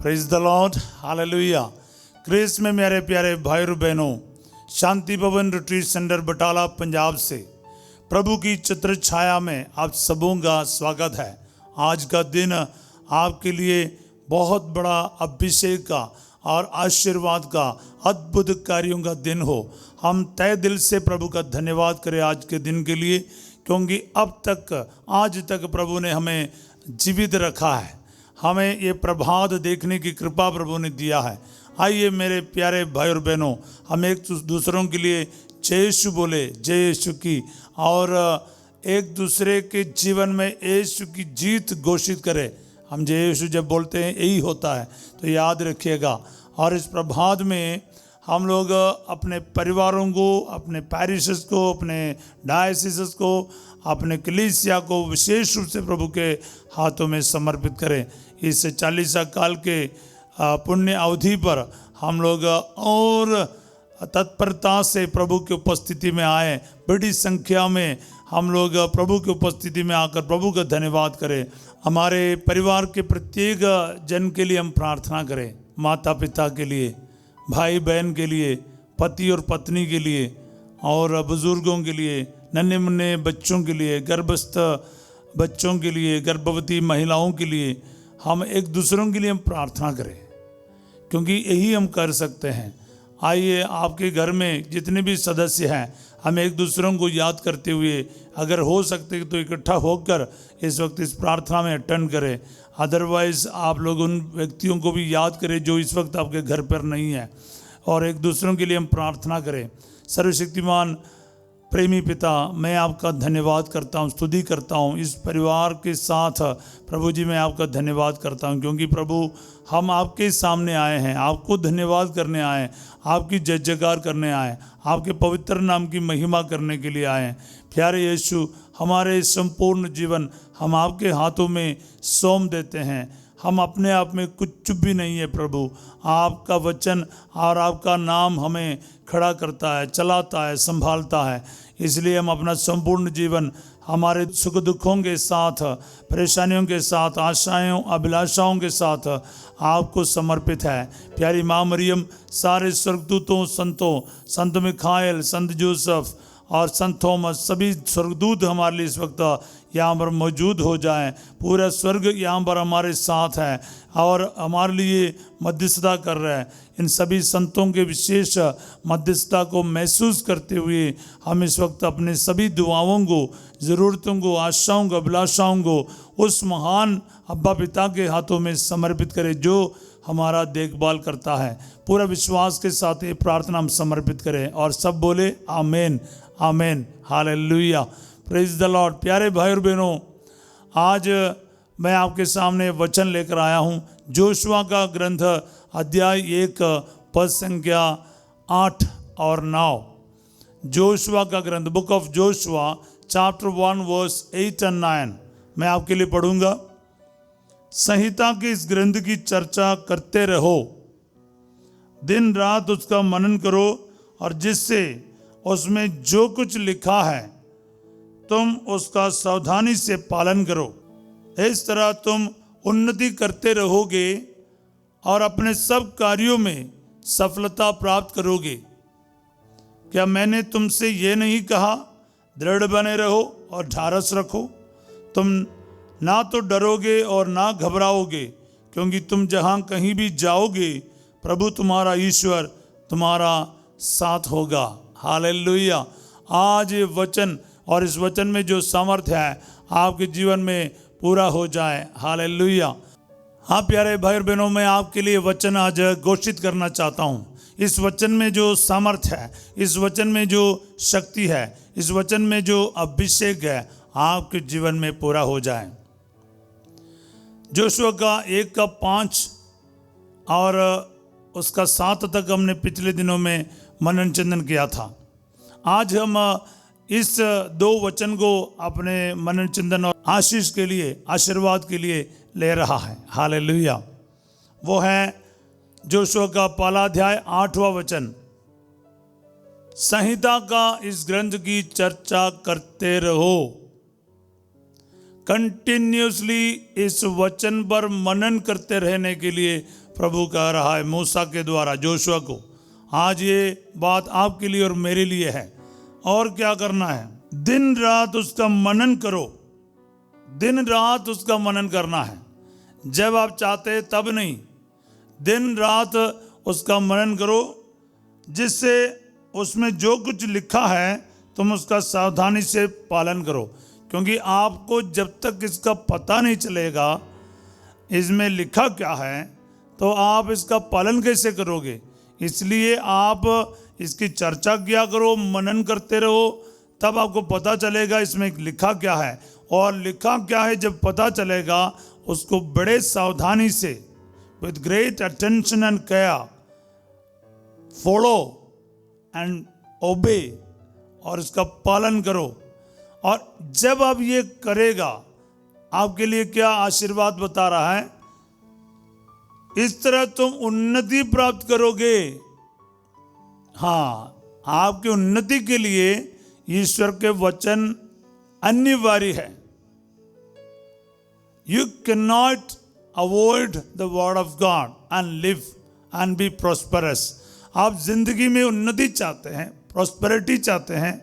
Praise the lord, hallelujah. Christ में मेरे प्यारे भाई और बहनों, शांति भवन रिट्रीट सेंटर बटाला पंजाब से प्रभु की छत्र छाया में आप सबों का स्वागत है। आज का दिन आपके लिए बहुत बड़ा अभिषेक का और आशीर्वाद का, अद्भुत कार्यों का दिन हो। हम तय दिल से प्रभु का धन्यवाद करें आज के दिन के लिए, क्योंकि अब तक आज तक प्रभु ने हमें जीवित रखा है, हमें ये प्रभात देखने की कृपा प्रभु ने दिया है। आइए मेरे प्यारे भाई और बहनों, हम एक दूसरों के लिए जय यीशु बोले, जय यीशु की, और एक दूसरे के जीवन में यीशु की जीत घोषित करें। हम जय यीशु जब बोलते हैं यही होता है, तो याद रखिएगा। और इस प्रभात में हम लोग अपने परिवारों को, अपने पैरिशेस को, अपने डायसिस को, अपने कलीसिया को विशेष रूप से प्रभु के हाथों में समर्पित करें। इस 40 काल के पुण्य अवधि पर हम लोग और तत्परता से प्रभु की उपस्थिति में आए। बड़ी संख्या में हम लोग प्रभु की उपस्थिति में आकर प्रभु का धन्यवाद करें। हमारे परिवार के प्रत्येक जन के लिए हम प्रार्थना करें, माता पिता के लिए, भाई बहन के लिए, पति और पत्नी के लिए, और बुजुर्गों के लिए, नन्हे मुन्ने बच्चों के लिए, गर्भस्थ बच्चों के लिए, गर्भवती महिलाओं के लिए, हम एक दूसरों के लिए हम प्रार्थना करें, क्योंकि यही हम कर सकते हैं। आइए आपके घर में जितने भी सदस्य हैं, हम एक दूसरों को याद करते हुए, अगर हो सकते तो इकट्ठा होकर इस वक्त इस प्रार्थना में अटेंड करें। अदरवाइज़ आप लोग उन व्यक्तियों को भी याद करें जो इस वक्त आपके घर पर नहीं है, और एक दूसरों के लिए हम प्रार्थना करें। सर्वशक्तिमान प्रेमी पिता, मैं आपका धन्यवाद करता हूँ, स्तुति करता हूँ इस परिवार के साथ। प्रभु जी, मैं आपका धन्यवाद करता हूँ, क्योंकि प्रभु हम आपके सामने आए हैं, आपको धन्यवाद करने आए हैं, आपकी जय जयकार करने आए, आपके पवित्र नाम की महिमा करने के लिए आए हैं। प्यारे यीशु, हमारे संपूर्ण जीवन हम आपके हाथों में सौंप देते हैं। हम अपने आप में कुछ भी नहीं है प्रभु, आपका वचन और आपका नाम हमें खड़ा करता है, चलाता है, संभालता है। इसलिए हम अपना संपूर्ण जीवन हमारे सुख दुखों के साथ, परेशानियों के साथ, आशाओं अभिलाषाओं के साथ आपको समर्पित है। प्यारी माँ मरियम, सारे स्वर्गदूतों, संतों, संत मिखाएल, संत जोसेफ और संत थॉमस, सभी स्वर्गदूत हमारे लिए इस वक्त यहाँ पर मौजूद हो जाएं। पूरा स्वर्ग यहाँ पर हमारे साथ है और हमारे लिए मध्यस्थता कर रहा है। इन सभी संतों के विशेष मध्यस्थता को महसूस करते हुए हम इस वक्त अपने सभी दुआओं को, ज़रूरतों को, आशाओं को, अभिलाषाओं को उस महान अब्बा पिता के हाथों में समर्पित करें जो हमारा देखभाल करता है। पूरा विश्वास के साथ ये प्रार्थना हम समर्पित करें और सब बोले आमीन, आमीन, हालेलुया, प्रेज द लॉर्ड। प्यारे भाई और बहनों, आज मैं आपके सामने वचन लेकर आया हूँ जोशुआ का ग्रंथ, अध्याय 1 पद संख्या 8 और 9। जोशुआ का ग्रंथ, book of Joshua, chapter 1 verse 8 और 9 मैं आपके लिए पढ़ूंगा। संहिता के इस ग्रंथ की चर्चा करते रहो, दिन रात उसका मनन करो, और जिससे उसमें जो कुछ लिखा है तुम उसका सावधानी से पालन करो। इस तरह तुम उन्नति करते रहोगे और अपने सब कार्यों में सफलता प्राप्त करोगे। क्या मैंने तुमसे ये नहीं कहा, दृढ़ बने रहो और ढारस रखो? तुम ना तो डरोगे और ना घबराओगे, क्योंकि तुम जहाँ कहीं भी जाओगे प्रभु तुम्हारा ईश्वर तुम्हारा साथ होगा। हालेलुया। आज ये वचन और इस वचन में जो सामर्थ्य है आपके जीवन में पूरा हो जाए। हालेलुया। हाँ प्यारे भाई और बहनों, मैं आपके लिए वचन आज घोषित करना चाहता हूँ। इस वचन में जो सामर्थ्य है, इस वचन में जो शक्ति है, इस वचन में जो अभिषेक है, आपके जीवन में पूरा हो जाए। जोशुआ का 1:5 और उसका 7 तक हमने पिछले दिनों में मनन चिंतन किया था। आज हम इस 2 वचन को अपने मनन चिंतन और आशीष के लिए, आशीर्वाद के लिए ले रहा है। हालेलुया। वो है जोशुआ का पहला अध्याय 8वां वचन। संहिता का इस ग्रंथ की चर्चा करते रहो। कंटिन्यूसली इस वचन पर मनन करते रहने के लिए प्रभु कह रहा है मूसा के द्वारा जोशुआ को, आज ये बात आपके लिए और मेरे लिए है। और क्या करना है? दिन रात उसका मनन करो, दिन रात उसका मनन करना है। जब आप चाहते तब नहीं, दिन रात उसका मनन करो, जिससे उसमें जो कुछ लिखा है तुम उसका सावधानी से पालन करो। क्योंकि आपको जब तक इसका पता नहीं चलेगा इसमें लिखा क्या है, तो आप इसका पालन कैसे करोगे? इसलिए आप इसकी चर्चा किया करो, मनन करते रहो, तब आपको पता चलेगा इसमें लिखा क्या है। और लिखा क्या है जब पता चलेगा, उसको बड़े सावधानी से, with great attention and care, follow and ओबे, और इसका पालन करो। और जब आप ये करेगा, आपके लिए क्या आशीर्वाद बता रहा है? इस तरह तुम उन्नति प्राप्त करोगे। हाँ, आपकी उन्नति के लिए ईश्वर के वचन अनिवार्य है। You can not avoid the word of God and live and be prosperous. आप जिंदगी में उन्नति चाहते हैं, प्रॉस्पेरिटी चाहते हैं,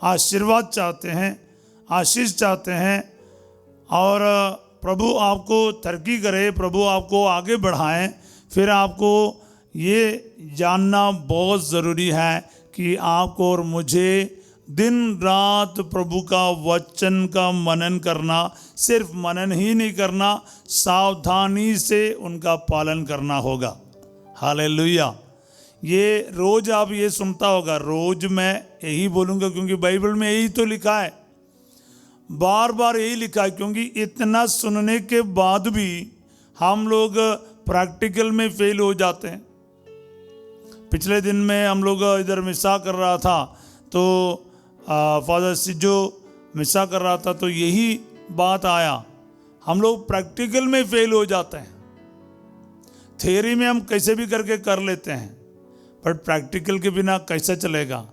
आशीर्वाद चाहते हैं, आशीष चाहते हैं, और प्रभु आपको तरक्की करे, प्रभु आपको आगे बढ़ाएं, फिर आपको ये जानना बहुत ज़रूरी है कि आपको और मुझे दिन रात प्रभु का वचन का मनन करना, सिर्फ मनन ही नहीं करना, सावधानी से उनका पालन करना होगा। हालेलुया। ये रोज आप ये सुनता होगा, रोज मैं यही बोलूँगा क्योंकि बाइबल में यही तो लिखा है, बार बार यही लिखा है। क्योंकि इतना सुनने के बाद भी हम लोग प्रैक्टिकल में फेल हो जाते हैं। पिछले दिन में हम लोग इधर मिसा कर रहा था, तो फादर सिजो मिसा कर रहा था, तो यही बात आया, हम लोग प्रैक्टिकल में फेल हो जाते हैं। थियरी में हम कैसे भी करके कर लेते हैं, बट प्रैक्टिकल के बिना कैसे चलेगा?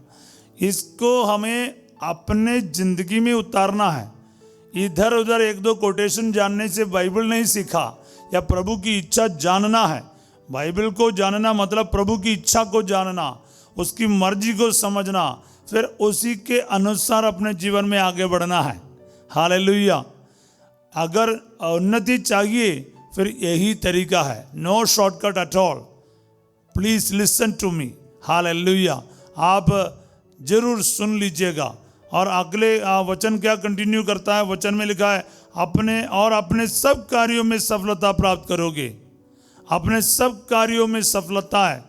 इसको हमें अपने जिंदगी में उतारना है। इधर उधर एक दो कोटेशन जानने से बाइबल नहीं सीखा, या प्रभु की इच्छा जानना है। बाइबल को जानना मतलब प्रभु की इच्छा को जानना, उसकी मर्जी को समझना, फिर उसी के अनुसार अपने जीवन में आगे बढ़ना है। हालेलुया। अगर उन्नति चाहिए फिर यही तरीका है, no shortcut at all. Please listen to me. Hallelujah. आप जरूर सुन लीजिएगा। और अगले वचन क्या कंटिन्यू करता है? वचन में लिखा है, अपने सब कार्यों में सफलता प्राप्त करोगे। अपने सब कार्यों में सफलता है।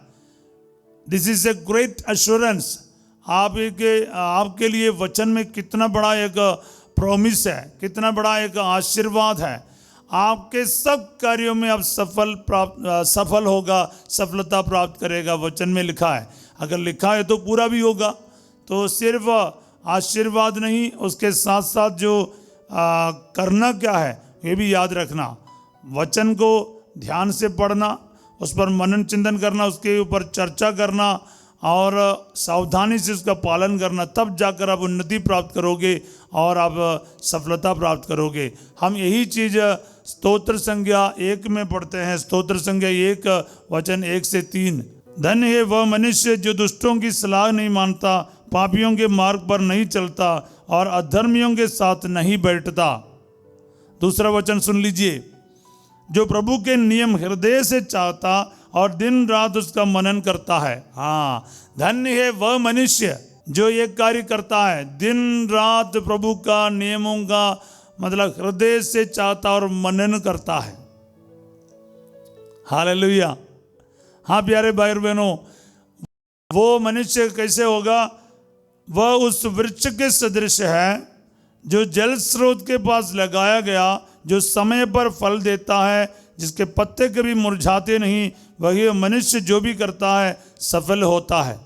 This is a great assurance. आपके लिए वचन में कितना बड़ा एक प्रॉमिस है, कितना बड़ा एक आशीर्वाद है। आपके सब कार्यों में आप सफल होगा, सफलता प्राप्त करेगा, वचन में लिखा है। अगर लिखा है तो पूरा भी होगा। तो सिर्फ आशीर्वाद नहीं, उसके साथ साथ जो करना क्या है ये भी याद रखना। वचन को ध्यान से पढ़ना, उस पर मनन चिंतन करना, उसके ऊपर चर्चा करना और सावधानी से उसका पालन करना, तब जाकर आप उन्नति प्राप्त करोगे और आप सफलता प्राप्त करोगे। हम यही चीज़ स्तोत्र संज्ञा 1 में पढ़ते हैं। स्तोत्र संज्ञा 1 वचन 1 से 3। धन्य है वह मनुष्य जो दुष्टों की सलाह नहीं मानता, पापियों के मार्ग पर नहीं चलता और अधर्मियों के साथ नहीं बैठता। दूसरा वचन सुन लीजिए, जो प्रभु के नियम हृदय से चाहता और दिन रात उसका मनन करता है। हाँ, धन्य है वह मनुष्य जो ये कार्य करता है, दिन रात प्रभु का नियमों का मतलब हृदय से चाहता और मनन करता है। हालेलुया। हाँ प्यारे भाई और बहनों, वो मनुष्य कैसे होगा? वह उस वृक्ष के सदृश है जो जल स्रोत के पास लगाया गया, जो समय पर फल देता है, जिसके पत्ते कभी मुरझाते नहीं। वही मनुष्य जो भी करता है सफल होता है।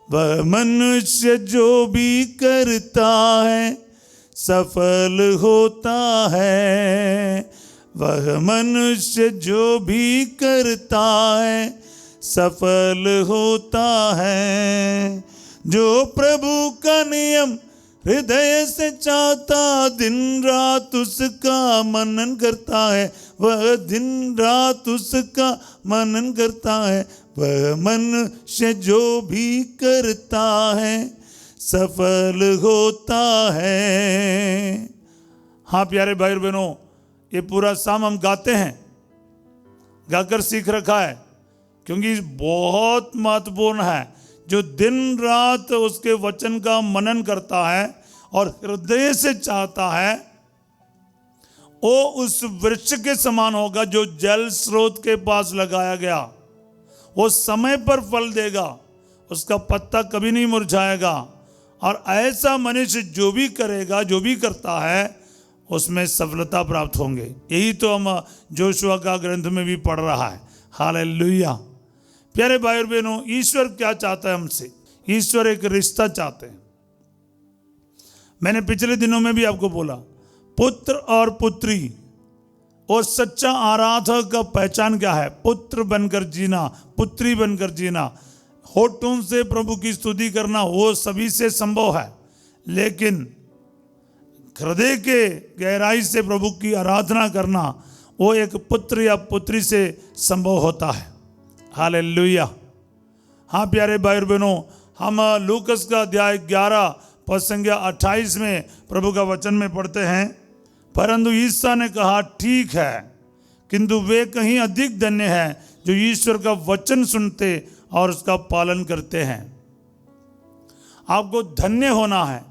वह मनुष्य जो भी करता है सफल होता है। वह मनुष्य जो भी करता है सफल होता है। जो प्रभु का नियम हृदय से चाहता, दिन रात उसका मनन करता है, वह दिन रात उसका मनन करता है। वह मनुष्य जो भी करता है सफल होता है। हाँ प्यारे भाई और बहनों, ये पूरा साम हम गाते हैं, गाकर सीख रखा है, क्योंकि बहुत महत्वपूर्ण है। जो दिन रात उसके वचन का मनन करता है और हृदय से चाहता है, वो उस वृक्ष के समान होगा जो जल स्रोत के पास लगाया गया। वो समय पर फल देगा, उसका पत्ता कभी नहीं मुरझाएगा। और ऐसा मनुष्य जो भी करेगा, जो भी करता है, उसमें सफलता प्राप्त होंगे। यही तो हम जोशुआ का ग्रंथ में भी पढ़ रहा है। हालेलुया। प्यारे भाई और बहनों, ईश्वर क्या चाहता है हमसे? ईश्वर एक रिश्ता चाहते हैं। मैंने पिछले दिनों में भी आपको बोला, पुत्र और पुत्री और सच्चा आराधक का पहचान क्या है? पुत्र बनकर जीना, पुत्री बनकर जीना। होठों से प्रभु की स्तुति करना वो सभी से संभव है, लेकिन हृदय के गहराई से प्रभु की आराधना करना वो एक पुत्र या पुत्री से संभव होता है। हालेलुया। हाँ प्यारे भाई और बहनों, हम लूकस का अध्याय 11 पद संख्या 28 में प्रभु का वचन में पढ़ते हैं, परंतु ईसा ने कहा, ठीक है, किंतु वे कहीं अधिक धन्य हैं जो ईश्वर का वचन सुनते और उसका पालन करते हैं। आपको धन्य होना है,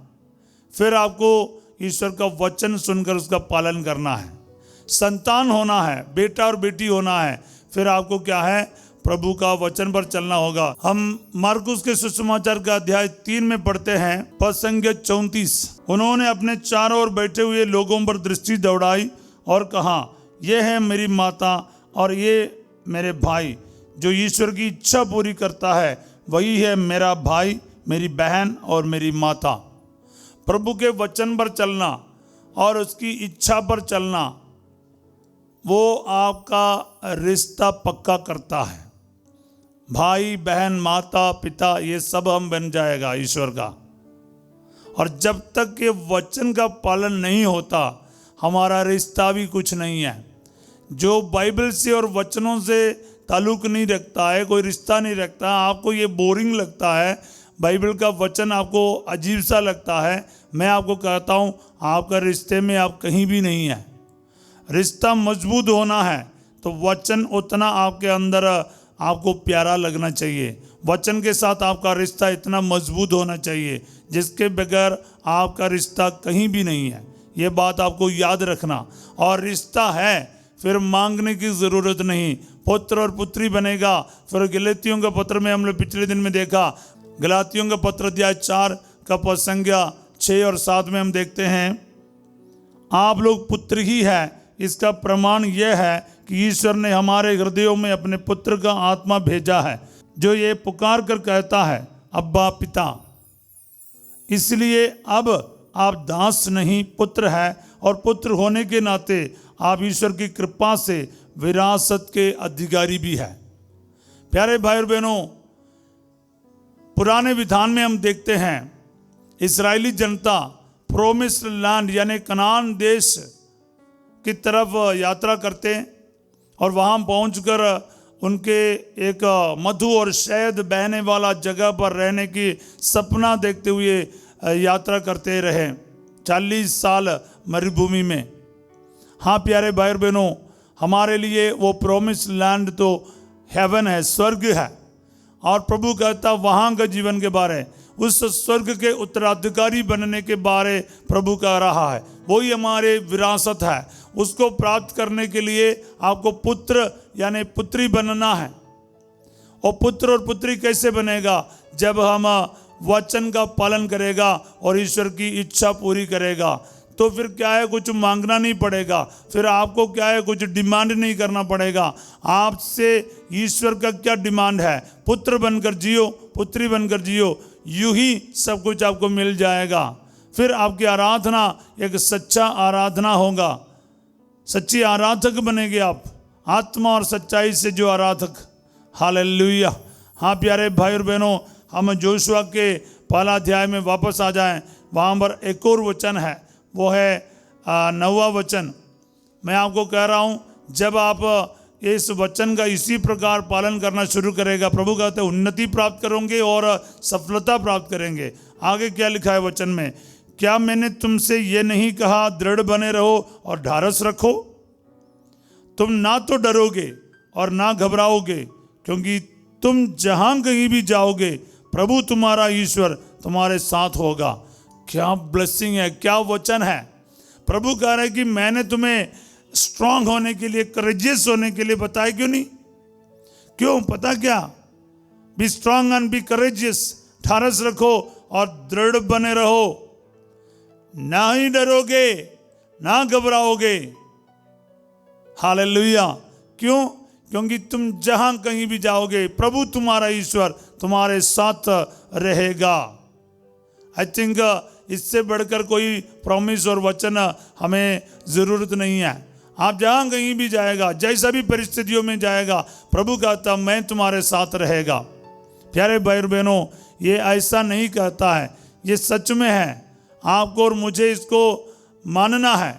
फिर आपको ईश्वर का वचन सुनकर उसका पालन करना है। संतान होना है, बेटा और बेटी होना है, फिर आपको क्या है? प्रभु का वचन पर चलना होगा। हम मार्कुस के सुसमाचार का अध्याय 3 में पढ़ते हैं, पद संख्या 34। उन्होंने अपने चारों ओर बैठे हुए लोगों पर दृष्टि दौड़ाई और कहा, यह है मेरी माता और ये मेरे भाई। जो ईश्वर की इच्छा पूरी करता है वही है मेरा भाई, मेरी बहन और मेरी माता। प्रभु के वचन पर चलना और उसकी इच्छा पर चलना, वो आपका रिश्ता पक्का करता है। भाई बहन, माता पिता, ये सब हम बन जाएगा ईश्वर का। और जब तक ये वचन का पालन नहीं होता, हमारा रिश्ता भी कुछ नहीं है। जो बाइबल से और वचनों से ताल्लुक नहीं रखता है, कोई रिश्ता नहीं रखता, आपको ये बोरिंग लगता है, बाइबल का वचन आपको अजीब सा लगता है, मैं आपको कहता हूँ, आपका रिश्ते में आप कहीं भी नहीं है। रिश्ता मजबूत होना है तो वचन उतना आपके अंदर आपको प्यारा लगना चाहिए। वचन के साथ आपका रिश्ता इतना मजबूत होना चाहिए जिसके बगैर आपका रिश्ता कहीं भी नहीं है। ये बात आपको याद रखना। और रिश्ता है, फिर मांगने की ज़रूरत नहीं, पुत्र और पुत्री बनेगा। फिर गलातियों का पत्र में हम लोग पिछले दिन में देखा, गलातियों का पत्र अध्याय 4 का पद संख्या 6 और 7 में हम देखते हैं, आप लोग पुत्र ही है। इसका प्रमाण यह है कि ईश्वर ने हमारे हृदयों में अपने पुत्र का आत्मा भेजा है, जो ये पुकार कर कहता है, अब्बा पिता। इसलिए अब आप दास नहीं, पुत्र है, और पुत्र होने के नाते आप ईश्वर की कृपा से विरासत के अधिकारी भी है। प्यारे भाई और बहनों, पुराने विधान में हम देखते हैं इस्राएली जनता प्रोमिस्ड लैंड यानी कनान देश की तरफ यात्रा करते हैं और वहाँ पहुंचकर उनके एक मधु और शहद बहने वाला जगह पर रहने की सपना देखते हुए यात्रा करते रहे 40 साल मरुभूमि में। हाँ प्यारे भाई और बहनों, हमारे लिए वो प्रोमिस लैंड तो हेवन है, स्वर्ग है। और प्रभु कहता वहाँ का जीवन के बारे, उस स्वर्ग के उत्तराधिकारी बनने के बारे प्रभु कह रहा है। वही हमारे विरासत है। उसको प्राप्त करने के लिए आपको पुत्र यानी पुत्री बनना है। और पुत्र और पुत्री कैसे बनेगा? जब हम वचन का पालन करेगा और ईश्वर की इच्छा पूरी करेगा। तो फिर क्या है, कुछ मांगना नहीं पड़ेगा। फिर आपको क्या है, कुछ डिमांड नहीं करना पड़ेगा। आपसे ईश्वर का क्या डिमांड है? पुत्र बनकर जियो, पुत्री बनकर जियो, यूं ही सब कुछ आपको मिल जाएगा। फिर आपकी आराधना एक सच्चा आराधना होगा, सच्ची आराधक बनेंगे आप, आत्मा और सच्चाई से जो आराधक। हालेलुया। हाँ प्यारे भाई और बहनों, हम जोशुआ के पहला अध्याय में वापस आ जाएं। वहाँ पर एक और वचन है, वो है 9वां वचन। मैं आपको कह रहा हूँ, जब आप इस वचन का इसी प्रकार पालन करना शुरू करेगा, प्रभु कहते हैं उन्नति प्राप्त करोगे और सफलता प्राप्त करेंगे। आगे क्या लिखा है वचन में, क्या मैंने तुमसे ये नहीं कहा दृढ़ बने रहो और ढारस रखो? तुम ना तो डरोगे और ना घबराओगे, क्योंकि तुम जहां कहीं भी जाओगे प्रभु तुम्हारा ईश्वर तुम्हारे साथ होगा। क्या ब्लेसिंग है, क्या वचन है। प्रभु कह रहे हैं कि मैंने तुम्हें स्ट्रांग होने के लिए, करेजियस होने के लिए बताया, क्यों नहीं? क्यों? पता क्या? Be strong and be courageous, ढारस रखो और दृढ़ बने रहो, ना ही डरोगे ना घबराओगे। हालेलुया। क्यों? क्योंकि तुम जहां कहीं भी जाओगे प्रभु तुम्हारा ईश्वर तुम्हारे साथ रहेगा। आई थिंक इससे बढ़कर कोई प्रॉमिस और वचन हमें जरूरत नहीं है। आप जहां कहीं भी जाएगा, जैसा भी परिस्थितियों में जाएगा, प्रभु कहता मैं तुम्हारे साथ रहेगा। प्यारे भाई और बहनों, ये ऐसा नहीं कहता है, ये सच में है। आपको और मुझे इसको मानना है।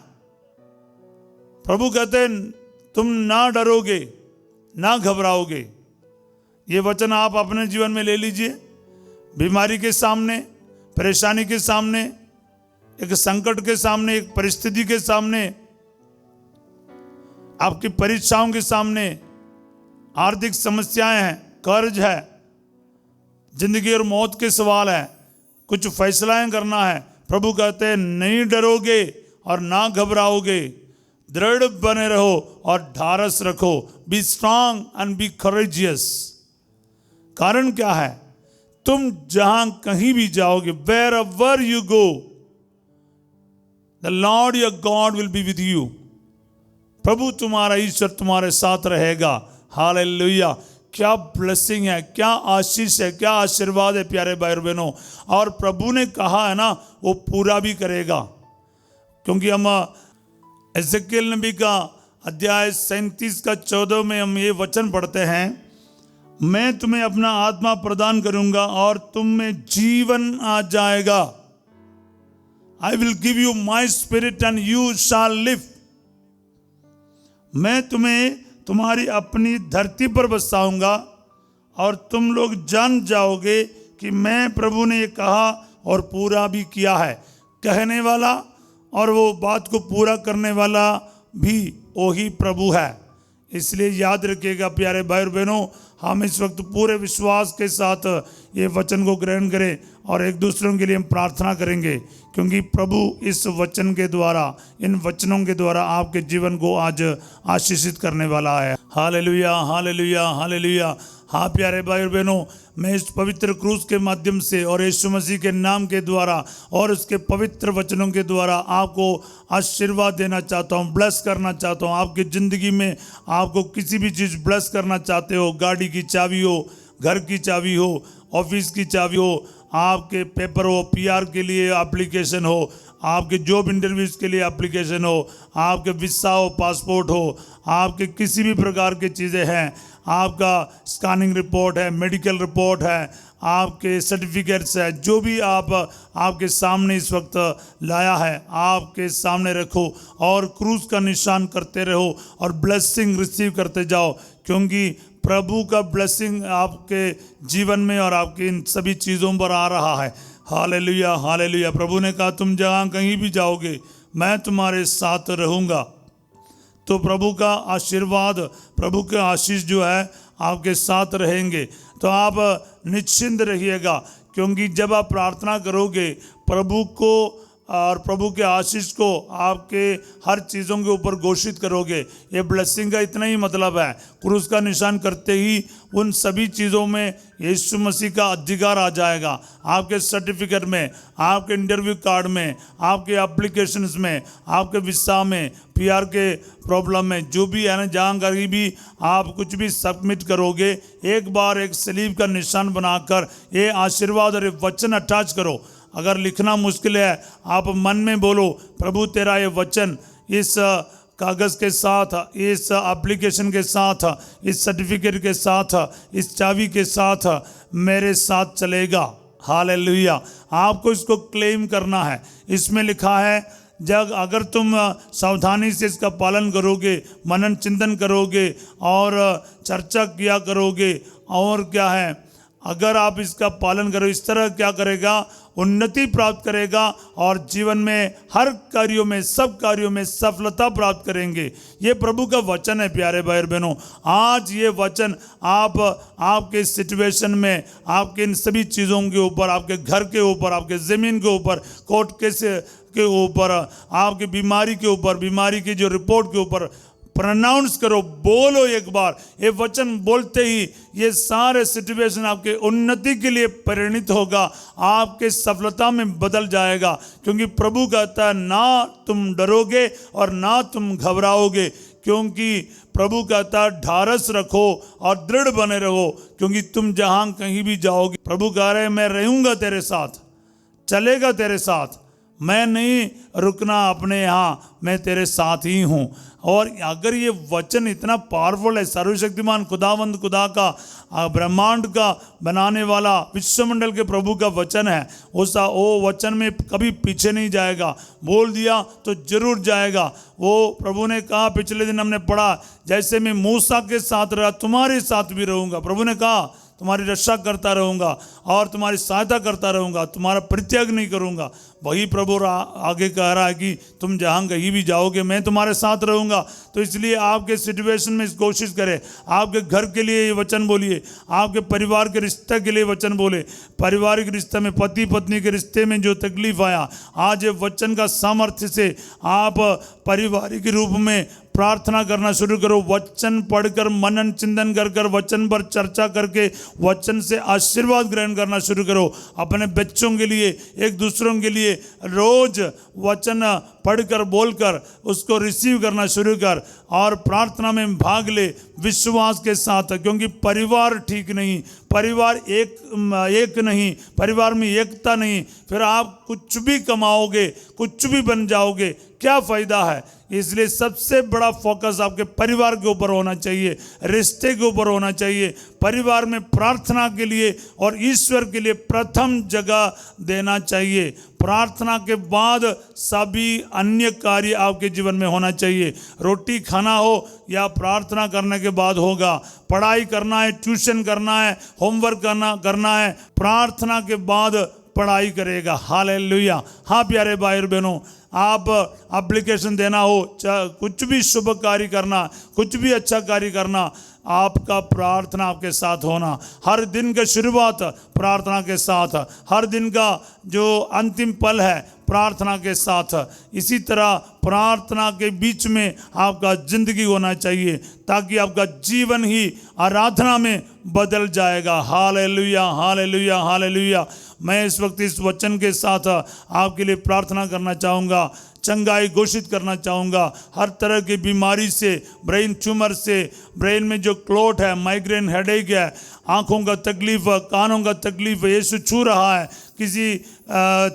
प्रभु कहते हैं तुम ना डरोगे ना घबराओगे। ये वचन आप अपने जीवन में ले लीजिए। बीमारी के सामने, परेशानी के सामने, एक संकट के सामने, एक परिस्थिति के सामने, आपकी परीक्षाओं के सामने, आर्थिक समस्याएं हैं, कर्ज है, जिंदगी और मौत के सवाल है, कुछ फैसलाएं करना है। प्रभु कहते हैं नहीं डरोगे और ना घबराओगे, दृढ़ बने रहो और ढारस रखो। Be strong and be courageous. कारण क्या है? तुम जहां कहीं भी जाओगे, wherever you go, the Lord your God will be with you. प्रभु तुम्हारा ईश्वर तुम्हारे साथ रहेगा। हालेलुया। क्या ब्लेसिंग है, क्या आशीष है, क्या आशीर्वाद है प्यारे भाई और बहनों। और प्रभु ने कहा है ना, वो पूरा भी करेगा। क्योंकि हम एजेकियल नबी का अध्याय 37 का 14 में हम ये वचन पढ़ते हैं, मैं तुम्हें अपना आत्मा प्रदान करूंगा और तुम में जीवन आ जाएगा। I will give you my spirit and you shall live. मैं तुम्हें तुम्हारी अपनी धरती पर बसाऊंगा और तुम लोग जान जाओगे कि मैं प्रभु ने ये कहा और पूरा भी किया है। कहने वाला और वो बात को पूरा करने वाला भी वही प्रभु है। इसलिए याद रखिएगा प्यारे भाई और बहनों, हम इस वक्त पूरे विश्वास के साथ ये वचन को ग्रहण करें और एक दूसरों के लिए हम प्रार्थना करेंगे, क्योंकि प्रभु इस वचन के द्वारा, इन वचनों के द्वारा आपके जीवन को आज आशीषित करने वाला है। हालेलुया, हालेलुया, हालेलुया। हाँ प्यारे भाई और बहनों, मैं इस पवित्र क्रूस के माध्यम से और यीशु मसीह के नाम के द्वारा और उसके पवित्र वचनों के द्वारा आपको आशीर्वाद देना चाहता हूँ, ब्लेस करना चाहता हूँ। आपकी ज़िंदगी में आपको किसी भी चीज़ ब्लेस करना चाहते हो, गाड़ी की चाबी हो, घर की चाबी हो, ऑफिस की चाबी हो, आपके पेपर हो, पीआर के लिए एप्लीकेशन हो, आपके जॉब इंटरव्यूज़ के लिए एप्लीकेशन हो, आपके वीसा हो, पासपोर्ट हो, आपके किसी भी प्रकार की चीज़ें हैं, आपका स्कैनिंग रिपोर्ट है, मेडिकल रिपोर्ट है, आपके सर्टिफिकेट्स है, जो भी आपके सामने इस वक्त लाया है आपके सामने रखो और क्रूस का निशान करते रहो और ब्लेसिंग रिसीव करते जाओ, क्योंकि प्रभु का ब्लेसिंग आपके जीवन में और आपकी इन सभी चीज़ों पर आ रहा है। Hallelujah, hallelujah. प्रभु ने कहा तुम जहाँ कहीं भी जाओगे मैं तुम्हारे साथ रहूँगा। तो प्रभु का आशीर्वाद, प्रभु के आशीष जो है आपके साथ रहेंगे। तो आप निश्चिंत रहिएगा, क्योंकि जब आप प्रार्थना करोगे प्रभु को और प्रभु के आशीष को आपके हर चीज़ों के ऊपर घोषित करोगे। ये ब्लेसिंग का इतना ही मतलब है, क्रूस का निशान करते ही उन सभी चीज़ों में यीशु मसीह का अधिकार आ जाएगा। आपके सर्टिफिकेट में, आपके इंटरव्यू कार्ड में, आपके एप्लीकेशंस में, आपके वीसा में, पीआर के प्रॉब्लम में, जो भी है ना, जहाँ कहीं भी आप कुछ भी सबमिट करोगे, एक बार एक सलीब का निशान बनाकर ये आशीर्वाद और ये वचन अटैच करो। अगर लिखना मुश्किल है, आप मन में बोलो, प्रभु तेरा ये वचन इस कागज़ के साथ, इस एप्लीकेशन के साथ, इस सर्टिफिकेट के साथ, इस चाबी के साथ मेरे साथ चलेगा। हालेलुया। आपको इसको क्लेम करना है। इसमें लिखा है जब अगर तुम सावधानी से इसका पालन करोगे, मनन चिंतन करोगे और चर्चा किया करोगे, और क्या है, अगर आप इसका पालन करो, इस तरह क्या करेगा, उन्नति प्राप्त करेगा और जीवन में हर कार्यों में, सब कार्यों में सफलता प्राप्त करेंगे। ये प्रभु का वचन है प्यारे भाई और बहनों। आज ये वचन आपके सिचुएशन में, आपके इन सभी चीज़ों के ऊपर, आपके घर के ऊपर, आपके ज़मीन के ऊपर, कोर्ट केस के ऊपर, आपकी बीमारी के ऊपर, बीमारी की जो रिपोर्ट के ऊपर प्रोनाउंस करो, बोलो एक बार। ये वचन बोलते ही ये सारे सिचुएशन आपके उन्नति के लिए परिणित होगा, आपके सफलता में बदल जाएगा। क्योंकि प्रभु कहता है ना तुम डरोगे और ना तुम घबराओगे, क्योंकि प्रभु कहता है ढारस रखो और दृढ़ बने रहो, क्योंकि तुम जहां कहीं भी जाओगे, प्रभु कह रहे हैं मैं रहूंगा तेरे साथ, चलेगा तेरे साथ, मैं नहीं रुकना अपने यहाँ, मैं तेरे साथ ही हूँ। और अगर ये वचन इतना पावरफुल है, सर्वशक्तिमान खुदावंद खुदा का, ब्रह्मांड का बनाने वाला, विश्वमंडल के प्रभु का वचन है, वो वचन में कभी पीछे नहीं जाएगा। बोल दिया तो जरूर जाएगा। वो प्रभु ने कहा, पिछले दिन हमने पढ़ा, जैसे मैं मूसा के साथ रहा तुम्हारे साथ भी रहूँगा। प्रभु ने कहा तुम्हारी रक्षा करता रहूँगा और तुम्हारी सहायता करता रहूँगा, तुम्हारा परित्याग नहीं करूँगा। वही प्रभु आगे कह रहा है कि तुम जहाँ कहीं भी जाओगे मैं तुम्हारे साथ रहूँगा। तो इसलिए आपके सिचुएशन में कोशिश करें, आपके घर के लिए ये वचन बोलिए, आपके परिवार के रिश्ते के लिए वचन बोले। पारिवारिक रिश्ते में, पति पत्नी के रिश्ते में जो तकलीफ आया, आज ये वचन का सामर्थ्य से आप पारिवारिक रूप में प्रार्थना करना शुरू करो। वचन पढ़कर, मनन चिंतन कर वचन पर चर्चा करके वचन से आशीर्वाद ग्रहण करना शुरू करो। अपने बच्चों के लिए, एक दूसरों के लिए रोज वचन पढ़कर, बोलकर उसको रिसीव करना शुरू कर और प्रार्थना में भाग ले विश्वास के साथ। क्योंकि परिवार ठीक नहीं, परिवार एक नहीं, परिवार में एकता नहीं, फिर आप कुछ भी कमाओगे, कुछ भी बन जाओगे, क्या फायदा है। इसलिए सबसे बड़ा फोकस आपके परिवार के ऊपर होना चाहिए, रिश्ते के ऊपर होना चाहिए। परिवार में प्रार्थना के लिए और ईश्वर के लिए प्रथम जगह देना चाहिए। प्रार्थना के बाद सभी अन्य कार्य आपके जीवन में होना चाहिए। रोटी खाना हो या प्रार्थना करने के बाद होगा। पढ़ाई करना है, ट्यूशन करना है, होमवर्क करना है, प्रार्थना के बाद पढ़ाई करेगा। हालेलुया। हाँ प्यारे भाई और बहनों, आप एप्लीकेशन देना हो, कुछ भी शुभ कार्य करना, कुछ भी अच्छा कार्य करना, आपका प्रार्थना आपके साथ होना। हर दिन का शुरुआत प्रार्थना के साथ, हर दिन का जो अंतिम पल है प्रार्थना के साथ। इसी तरह प्रार्थना के बीच में आपका जिंदगी होना चाहिए, ताकि आपका जीवन ही आराधना में बदल जाएगा। हालेलुया, हालेलुया, हालेलुया। मैं इस वक्त इस वचन के साथ आपके लिए प्रार्थना करना चाहूँगा, चंगाई घोषित करना चाहूँगा। हर तरह की बीमारी से, ब्रेन ट्यूमर से, ब्रेन में जो क्लोट है, माइग्रेन हेडेक है, आँखों का तकलीफ, कानों का तकलीफ, यीशु छू रहा है। किसी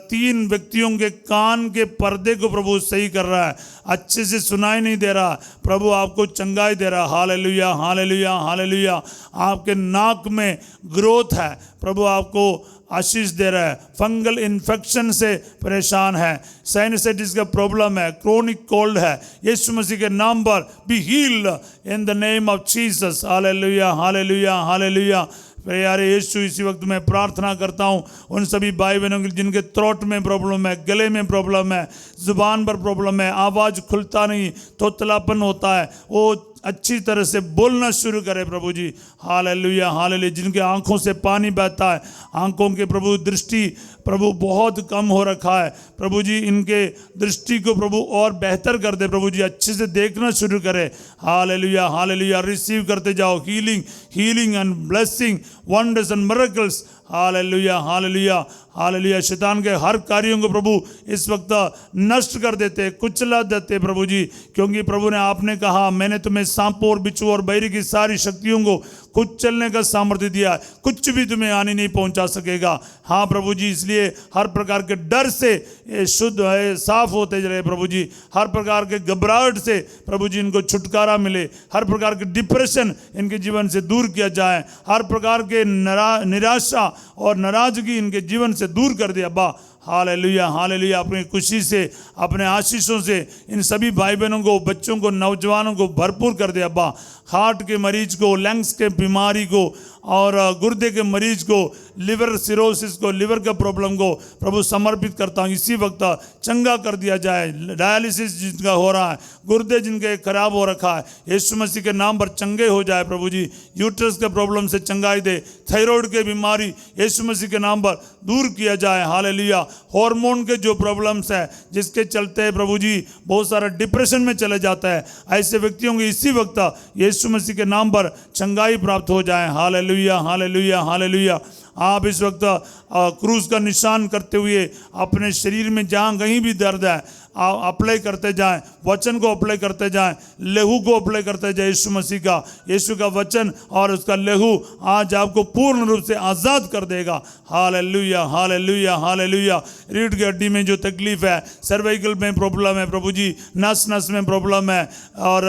3 व्यक्तियों के कान के पर्दे को प्रभु सही कर रहा है, अच्छे से सुनाई नहीं दे रहा, प्रभु आपको चंगाई दे रहा। हालेलुया, हालेलुया, हालेलुया। आपके नाक में ग्रोथ है, प्रभु आपको आशीष दे रहा है। फंगल इन्फेक्शन से परेशान है, साइनसाइटिस का प्रॉब्लम है, क्रोनिक कोल्ड है, यीशु मसीह के नाम पर B healed in the name of Jesus. Hallelujah, हालेलुया, हालेलुया। मेरे यारे यीशु, इसी वक्त मैं प्रार्थना करता हूँ उन सभी भाई बहनों के जिनके थ्रोट में प्रॉब्लम है, गले में प्रॉब्लम है, जुबान पर प्रॉब्लम है, आवाज़ खुलता नहीं, तोतलापन होता है, वो अच्छी तरह से बोलना शुरू करे प्रभु जी। हालेलुया, हालेलुया। जिनके आंखों से पानी बहता है, आंखों के प्रभु दृष्टि प्रभु बहुत कम हो रखा है, प्रभु जी इनके दृष्टि को प्रभु और बेहतर कर दे प्रभु जी, अच्छे से देखना शुरू करे। Hallelujah, hallelujah. रिसीव करते जाओ healing, healing and blessing, wonders and miracles. Hallelujah, हालेलुया, हालेलुया। शैतान के हर कार्यों को प्रभु इस वक्त नष्ट कर देते, कुचला देते प्रभु जी, क्योंकि प्रभु ने, आपने कहा मैंने तुम्हें सांपों और बिच्छू और बहिरी की सारी शक्तियों को कुचलने का सामर्थ्य दिया है, कुछ भी तुम्हें हानि नहीं पहुंचा सकेगा। हाँ प्रभु जी, इसलिए हर प्रकार के डर से शुद्ध है, साफ होते रहे प्रभु जी। हर प्रकार के घबराहट से प्रभु जी इनको छुटकारा मिले, हर प्रकार के डिप्रेशन इनके जीवन से दूर किया जाए, हर प्रकार के निराशा और नाराजगी इनके जीवन से दूर कर दिया अब्बा। Hallelujah hallelujah. अपनी खुशी से, अपने आशीषों से इन सभी भाई बहनों को, बच्चों को, नौजवानों को भरपूर कर दे अब्बा। हार्ट के मरीज को, लंग्स के बीमारी को, और गुर्दे के मरीज को, लिवर सिरोसिस को, लिवर के प्रॉब्लम को प्रभु समर्पित करता हूँ। इसी वक्त चंगा कर दिया जाए। डायलिसिस जिनका हो रहा है, गुर्दे जिनके खराब हो रखा है, यीशु मसीह के नाम पर चंगे हो जाए प्रभु जी। यूट्रस के प्रॉब्लम से चंगाई दे। थायराइड के बीमारी यीशु मसीह के नाम पर दूर किया जाए। हालेलुया। हार्मोन के जो प्रॉब्लम्स है, जिसके चलते प्रभु जी बहुत सारा डिप्रेशन में चले जाता है, ऐसे व्यक्तियों को इसी वक्त यीशु मसीह के नाम पर चंगाई प्राप्त हो जाए। हालेलुया हालेलुया हालेलुया। आप इस वक्त क्रूस का निशान करते हुए अपने शरीर में जहाँ कहीं भी दर्द है अप्लाई करते जाएं, वचन को अप्लाई करते जाएं, लहू को अप्लाई करते जाएं। यीशु मसीह का, यीशु का वचन और उसका लहू आज आपको पूर्ण रूप से आज़ाद कर देगा। हालेलुया हालेलुया हालेलुया। रीढ़ की हड्डी में जो तकलीफ है, सर्वाइकल में प्रॉब्लम है प्रभु जी, नस नस में प्रॉब्लम है, और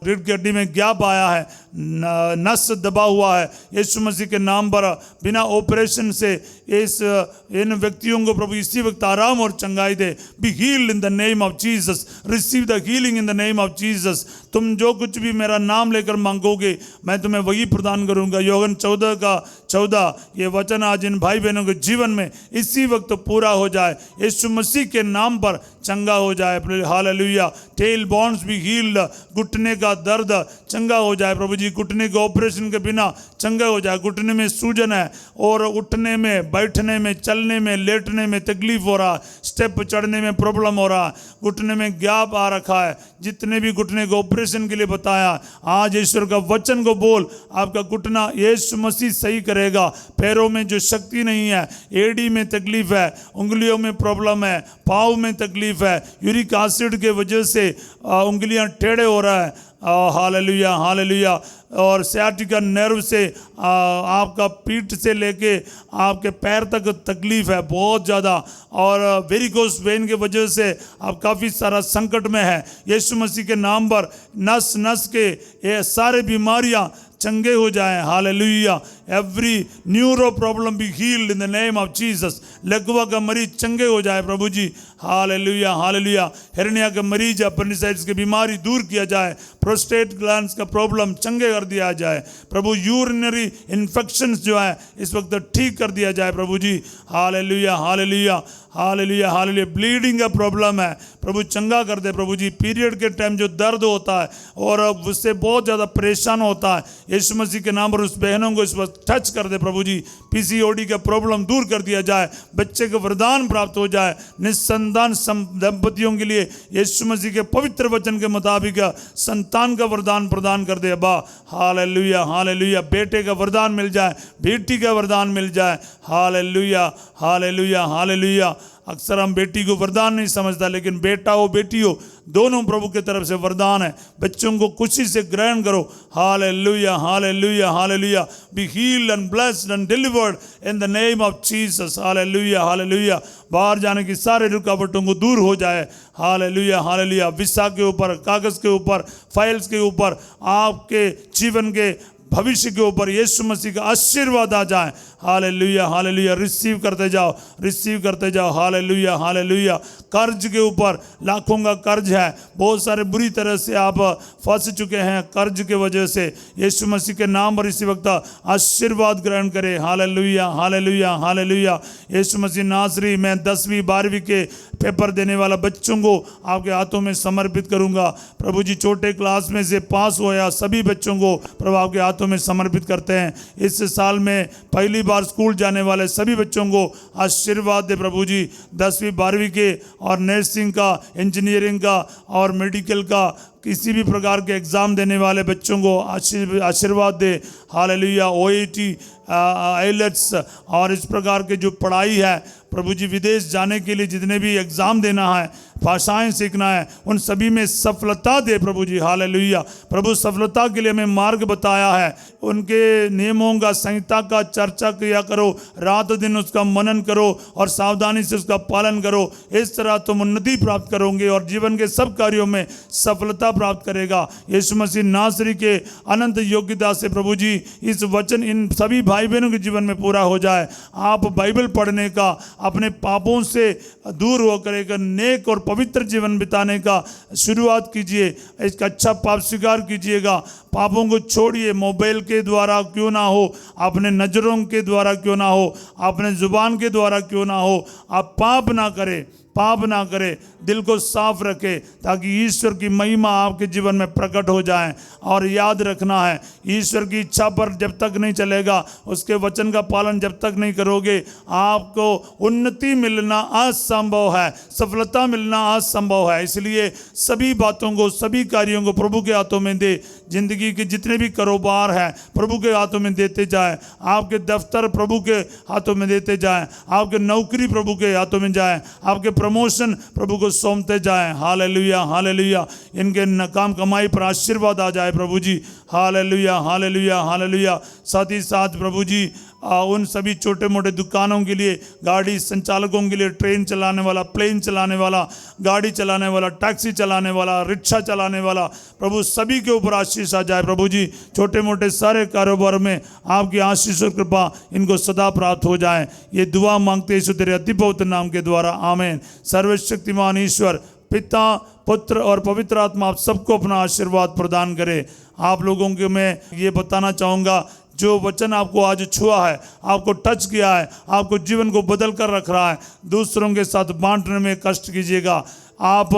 रीढ़ की हड्डी में गैप आया है, नस दबा हुआ है, यीशु मसीह के नाम पर बिना ऑपरेशन से इन व्यक्तियों को प्रभु इसी वक्त आराम और चंगाई दे। Be healed in the name of Jesus, receive the healing in the name of Jesus. तुम जो कुछ भी मेरा नाम लेकर मांगोगे मैं तुम्हें वही प्रदान करूंगा। योहन 14:14 ये वचन आज इन भाई बहनों के जीवन में इसी वक्त पूरा हो जाए। यीशु मसीह के नाम पर चंगा हो जाए। हालेलुया। टेल बॉन्स भी हील्ड, घुटने का दर्द चंगा हो जाए प्रभु जी। घुटने के ऑपरेशन के बिना चंगा हो जाए। घुटने में सूजन है और उठने में, बैठने में, चलने में, लेटने में तकलीफ हो रहा है, स्टेप चढ़ने में प्रॉब्लम हो रहा है, घुटने में गैप आ रखा है, जितने भी घुटने को ऑपरेशन के लिए बताया, आज ईश्वर का वचन को बोल, आपका घुटना यीशु मसीह सही करेगा। पैरों में जो शक्ति नहीं है, एड़ी में तकलीफ है, उंगलियों में प्रॉब्लम है, पाँव में तकलीफ है, यूरिक एसिड के वजह से उंगलियां टेढ़े हो रहा है, हालेलुया हालेलुया, और सियाटिका नर्व से आपका पीठ से लेके आपके पैर तक तकलीफ है बहुत ज़्यादा, और वेरिकोस वेन के वजह से आप काफ़ी सारा संकट में है। यीशु मसीह के नाम पर नस नस के ये सारे बीमारियां चंगे हो जाएं। हालेलुया। Every neuro problem be healed in the name of Jesus. लकवा का मरीज चंगे हो जाए प्रभु जी। हालेलुया हालेलुया। हिरनिया के मरीज, अपेंडिसाइटिस की बीमारी दूर किया जाए। प्रोस्टेट ग्लैंड्स का प्रॉब्लम चंगे कर दिया जाए प्रभु। यूरिनरी इन्फेक्शंस जो है इस वक्त ठीक कर दिया जाए प्रभु जी। हालेलुया हालेलुया हालेलुया हालेलुया। ब्लीडिंग का प्रॉब्लम है प्रभु, चंगा कर दे प्रभु जी। पीरियड के टाइम जो दर्द होता है और उससे बहुत ज़्यादा परेशान होता है, यीशु मसीह के नाम पर उस बहनों को इस वक्त टच कर दे प्रभु जी। पीसीओडी का प्रॉब्लम दूर कर दिया जाए, बच्चे को वरदान प्राप्त हो जाए। निस्संतान दंपतियों के लिए यीशु मसीह के पवित्र वचन के मुताबिक संतान का वरदान प्रदान कर दे अब्बा। Hallelujah hallelujah. बेटे का वरदान मिल जाए, बेटी का वरदान मिल जाए। हालेलुया हालेलुया हालेलुया। अक्सर हम बेटी को वरदान नहीं समझता, लेकिन बेटा हो बेटी हो दोनों प्रभु की तरफ से वरदान है। बच्चों को खुशी से ग्रहण करो। हालेलुया हालेलुया hallelujah. Be healed and blessed and delivered in the name of Jesus. Hallelujah hallelujah. बाहर जाने की सारे रुकावटों को दूर हो जाए। Hallelujah hallelujah. वीसा के ऊपर, कागज के ऊपर, फाइल्स के ऊपर, आपके जीवन के भविष्य के ऊपर यीशु मसीह का आशीर्वाद आ जाए। Hallelujah hallelujah. रिसीव करते जाओ, रिसीव करते जाओ। Hallelujah hallelujah. कर्ज के ऊपर लाखों का कर्ज है, बहुत सारे बुरी तरह से आप फंस चुके हैं कर्ज के वजह से। यीशु मसीह के नाम पर इसी वक्त आशीर्वाद ग्रहण करें। हालेलुया हालेलुया हालेलुया। यीशु मसीह नासरी, मैं 10वीं 12वीं के पेपर देने वाला बच्चों को आपके हाथों में समर्पित करूंगा प्रभु जी। छोटे क्लास में से पास होया सभी बच्चों को प्रभु आपके हाथों में समर्पित करते हैं। इस साल में पहली बार स्कूल जाने वाले सभी बच्चों को आशीर्वाद दे प्रभु जी। 10वीं 12वीं के और नर्सिंग का, इंजीनियरिंग का और मेडिकल का किसी भी प्रकार के एग्ज़ाम देने वाले बच्चों को आशीर्वाद दे। हालेलुया। OET, IELTS और इस प्रकार के जो पढ़ाई है प्रभु जी, विदेश जाने के लिए जितने भी एग्ज़ाम देना है, भाषाएं सीखना है, उन सभी में सफलता दे प्रभु जी। हालेलुया। प्रभु सफलता के लिए हमें मार्ग बताया है। उनके नियमों का, संहिता का चर्चा किया करो, रात दिन उसका मनन करो और सावधानी से उसका पालन करो। इस तरह तुम उन्नति प्राप्त करोगे और जीवन के सब कार्यों में सफलता प्राप्त करेगा। यीशु मसीह नासरी के अनंत योग्यता से प्रभु जी इस वचन इन सभी भाई बहनों के जीवन में पूरा हो जाए। आप बाइबल पढ़ने का, अपने पापों से दूर होकर एक नेक और पवित्र जीवन बिताने का शुरुआत कीजिए। एक अच्छा पाप स्वीकार कीजिएगा, पापों को छोड़िए। मोबाइल के द्वारा क्यों ना हो, अपने नज़रों के द्वारा क्यों ना हो, अपने जुबान के द्वारा क्यों ना हो, आप पाप ना करें, पाप ना करें। दिल को साफ रखें ताकि ईश्वर की महिमा आपके जीवन में प्रकट हो जाए। और याद रखना है, ईश्वर की इच्छा पर जब तक नहीं चलेगा, उसके वचन का पालन जब तक नहीं करोगे, आपको उन्नति मिलना असंभव है, सफलता मिलना असंभव है। इसलिए सभी बातों को, सभी कार्यों को प्रभु के हाथों में दे। जिंदगी के जितने भी कारोबार हैं प्रभु के हाथों में देते जाए, आपके दफ्तर प्रभु के हाथों में देते जाएं, आपके नौकरी प्रभु के हाथों में जाए, आपके प्रमोशन प्रभु को सौंपते जाएं। हालेलुया, हालेलुया। इनके काम कमाई पर आशीर्वाद आ जाए प्रभु जी। हालेलुया, हालेलुया, हालेलुया। साथ ही साथ प्रभु जी उन सभी छोटे मोटे दुकानों के लिए, गाड़ी संचालकों के लिए, ट्रेन चलाने वाला, प्लेन चलाने वाला, गाड़ी चलाने वाला, टैक्सी चलाने वाला, रिक्शा चलाने वाला, प्रभु सभी के ऊपर आशीष आ जाए प्रभु जी। छोटे मोटे सारे कारोबार में आपकी आशीष और कृपा इनको सदा प्राप्त हो जाए। ये दुआ मांगते यीशु तेरे अति पवित्र नाम के द्वारा, आमीन। सर्वशक्तिमान ईश्वर पिता, पुत्र और पवित्र आत्मा आप सबको अपना आशीर्वाद प्रदान करे। आप लोगों के मैं ये बताना चाहूँगा, जो वचन आपको आज छुआ है, आपको टच किया है, आपको जीवन को बदल कर रख रहा है, दूसरों के साथ बांटने में कष्ट कीजिएगा। आप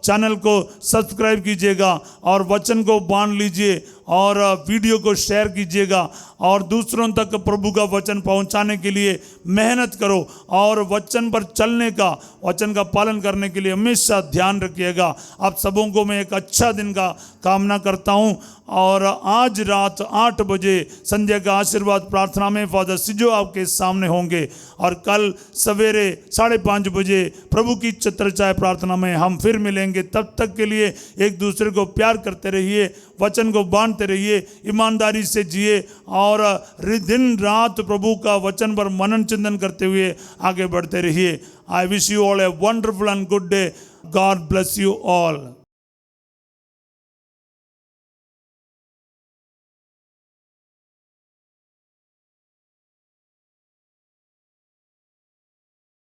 चैनल को सब्सक्राइब कीजिएगा और वचन को बांट लीजिए और वीडियो को शेयर कीजिएगा और दूसरों तक प्रभु का वचन पहुंचाने के लिए मेहनत करो और वचन पर चलने का, वचन का पालन करने के लिए हमेशा ध्यान रखिएगा। आप सबों को मैं एक अच्छा दिन का कामना करता हूं और आज रात 8 बजे संध्या का आशीर्वाद प्रार्थना में फादर सिजो आपके सामने होंगे और कल सवेरे 5:30 बजे प्रभु की छत्रछाया प्रार्थना में हम फिर मिलेंगे। तब तक के लिए एक दूसरे को प्यार करते रहिए, वचन को बांटते रहिए, ईमानदारी से जिए और दिन रात प्रभु का वचन पर मनन चिंतन करते हुए आगे बढ़ते रहिए। I wish you all a wonderful and good day. God bless you all.